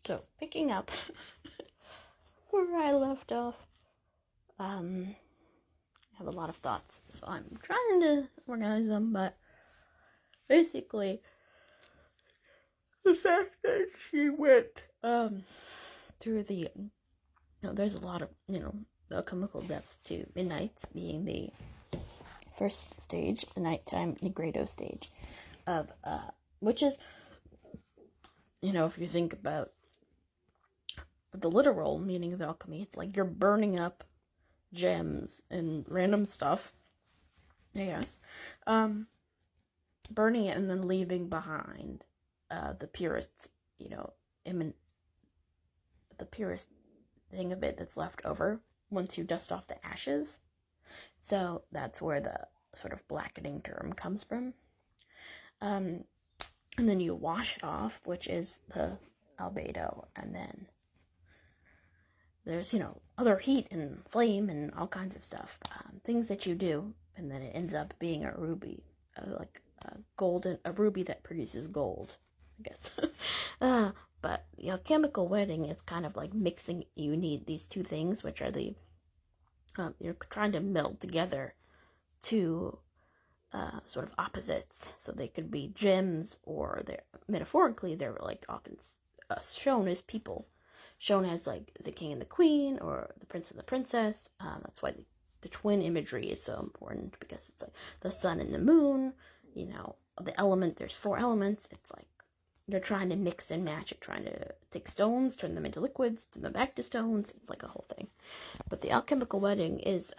So, picking up where I left off, I have a lot of thoughts, so I'm trying to organize them, but basically, the fact that she went, through the, there's a lot of, the chemical depth to Midnight's being the first stage, the nighttime Negredo stage of, which is, if you think about the literal meaning of alchemy, it's like you're burning up gems and random stuff, I guess, burning it and then leaving behind the purest, the purest thing of it that's left over once you dust off the ashes. So that's where the sort of blackening term comes from. And then you wash it off, which is the albedo, and then there's, other heat and flame and all kinds of stuff, things that you do, and then it ends up being a ruby, like a ruby that produces gold, I guess. But the alchemical wedding is kind of like mixing. You need these two things, which are the you're trying to meld together two sort of opposites, so they could be gems, or they're metaphorically they're like often shown as people. Shown as like the king and the queen, or the prince and the princess. That's why the twin imagery is so important, because it's like the sun and the moon, the element, there's 4 elements. It's like you're trying to mix and match it, trying to take stones, turn them into liquids, turn them back to stones. It's like a whole thing. But the alchemical wedding is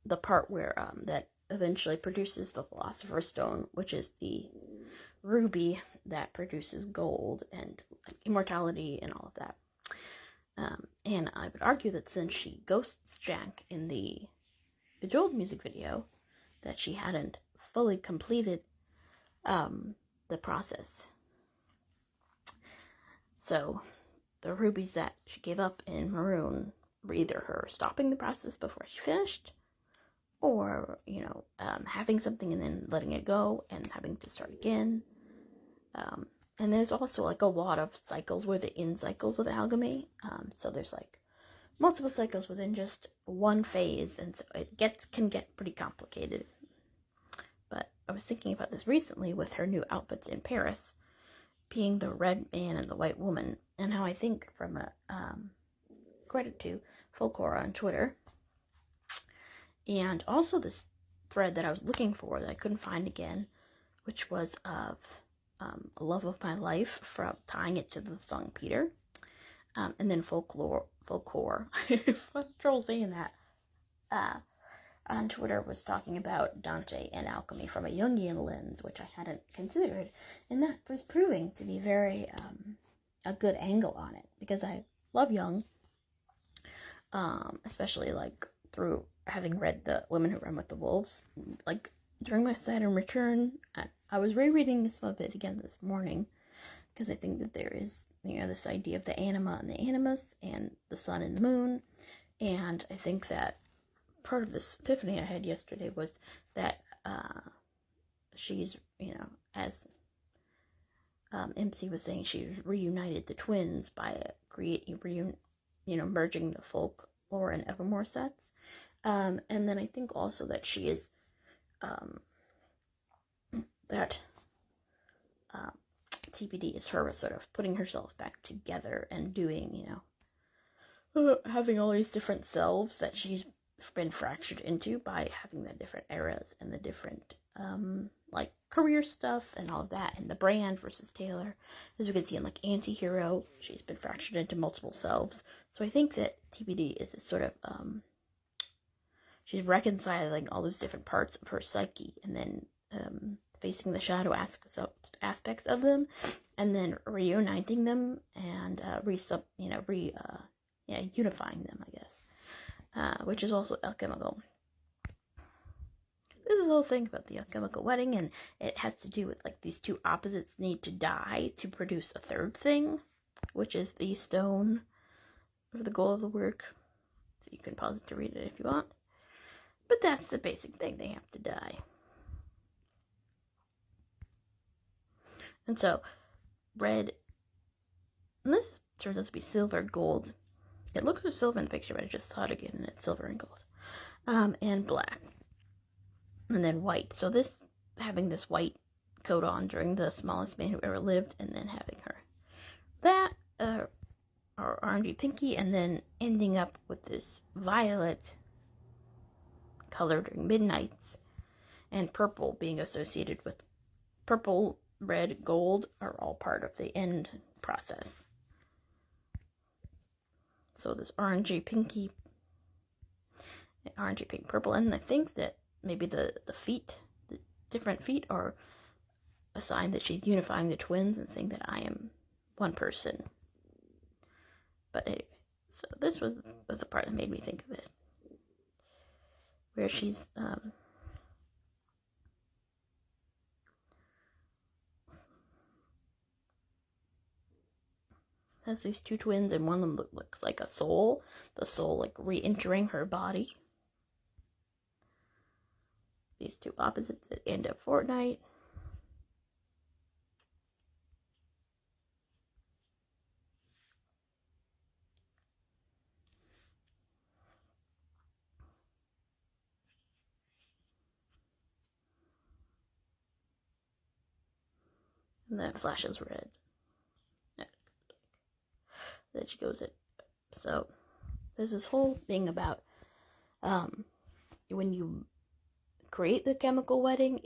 the part where that eventually produces the philosopher's stone, which is the ruby that produces gold and immortality and all of that. And I would argue that since she ghosts Jack in the Bejeweled music video, that she hadn't fully completed the process. So the rubies that she gave up in Maroon were either her stopping the process before she finished, or, having something and then letting it go and having to start again. And there's also like a lot of cycles within cycles of alchemy. So there's like multiple cycles within just one phase, and so it can get pretty complicated. But I was thinking about this recently with her new outfits in Paris, being the red man and the white woman, and how I think from a credit to Folklore on Twitter, and also this thread that I was looking for that I couldn't find again, which was of A Love of My Life, from tying it to the song Peter, and then folklore. I'm trouble saying that. On Twitter was talking about Dante and alchemy from a Jungian lens, which I hadn't considered, and that was proving to be very a good angle on it, because I love Jung, especially like through having read The Women Who Run with the Wolves. Like during my Saturn return, I was rereading some of it again this morning, because I think that there is, this idea of the anima and the animus, and the sun and the moon. And I think that part of this epiphany I had yesterday was that she's, as MC was saying, she reunited the twins by merging the folklore and Evermore sets. And then I think also that she is, that TPD is her sort of putting herself back together and doing, having all these different selves that she's been fractured into by having the different eras and the different, like, career stuff and all of that, and the brand versus Taylor. As we can see in, like, Anti-Hero, she's been fractured into multiple selves. So I think that TPD is a sort of, she's reconciling all those different parts of her psyche, and then facing the shadow aspects of them, and then reuniting them, and unifying them, I guess, which is also alchemical. This is the whole thing about the alchemical wedding, and it has to do with like these two opposites need to die to produce a third thing, which is the stone, or the goal of the work. So you can pause it to read it if you want. But that's the basic thing, they have to die. And so red, and this turns out to be silver gold. It looks like silver in the picture, but I just saw it again, and it's silver and gold. And black. And then white. So this, having this white coat on during the smallest man who ever lived, and then having her that, or orangey pinky, and then ending up with this violet color during midnights, and purple being associated with purple, red, gold are all part of the end process. So this orangey pinky, orangey pink, purple, and I think that maybe the feet, the different feet, are a sign that she's unifying the twins and saying that I am one person. But anyway, so this was the part that made me think of it, where she's has these two twins, and one of them looks like a soul, the soul like re-entering her body. These two opposites at the end of fortnight. And then it flashes red. Then she goes in. So there's this whole thing about when you create the chemical wedding,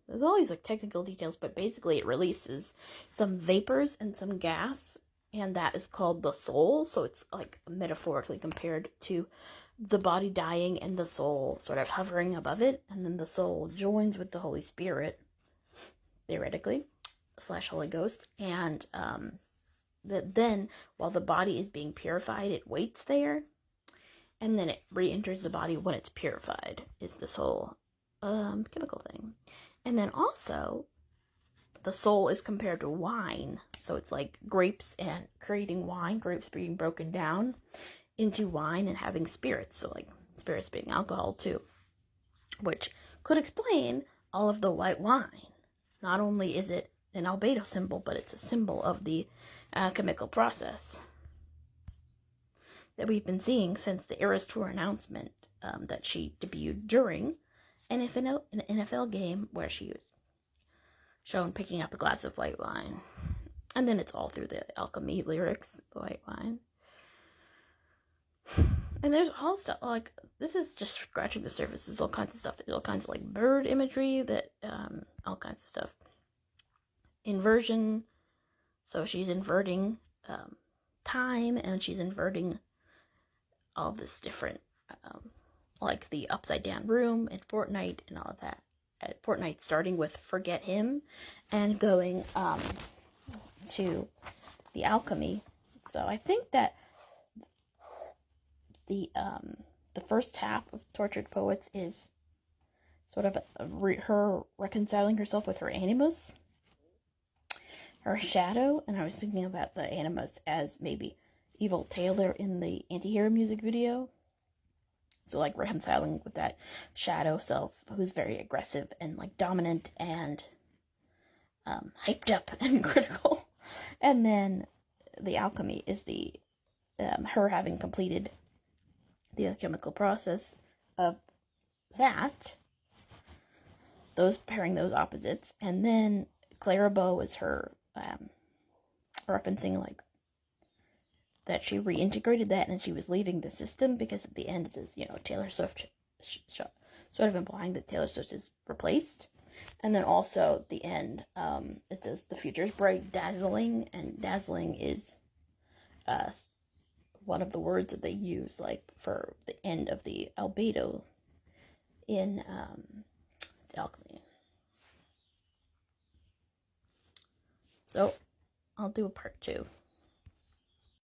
there's always like technical details, but basically it releases some vapors and some gas, and that is called the soul. So it's like metaphorically compared to the body dying and the soul sort of hovering above it, and then the soul joins with the Holy Spirit, theoretically, / Holy Ghost, and that then while the body is being purified, it waits there, and then it re-enters the body when it's purified, is this whole chemical thing. And then also the soul is compared to wine, so it's like grapes and creating wine, grapes being broken down into wine and having spirits, so like spirits being alcohol too, which could explain all of the white wine. Not only is it an albedo symbol, but it's a symbol of the chemical process that we've been seeing since the Eras Tour announcement that she debuted during an NFL game where she was shown picking up a glass of white wine. And then it's all through the alchemy lyrics, the white wine. And there's all stuff, like, this is just scratching the surface. There's all kinds of stuff. There's all kinds of, like, bird imagery, that, all kinds of stuff. Inversion. So she's inverting time, and she's inverting all this different, like the upside down room and Fortnite and all of that. Fortnite starting with Forget Him and going to the alchemy. So I think that the first half of Tortured Poets is sort of her reconciling herself with her animus, her shadow, and I was thinking about the animus as maybe Evil Taylor in the Antihero music video. So like reconciling with that shadow self who's very aggressive and like dominant and hyped up and critical. And then the alchemy is the her having completed the alchemical process of that, those pairing those opposites. And then Clarabelle is her referencing like that she reintegrated that and she was leaving the system, because at the end it says, you know, Taylor Swift, sort of implying that Taylor Swift is replaced. And then also at the end, it says the future is bright, dazzling, and dazzling is one of the words that they use like for the end of the albedo in the alchemy. So I'll do a part 2.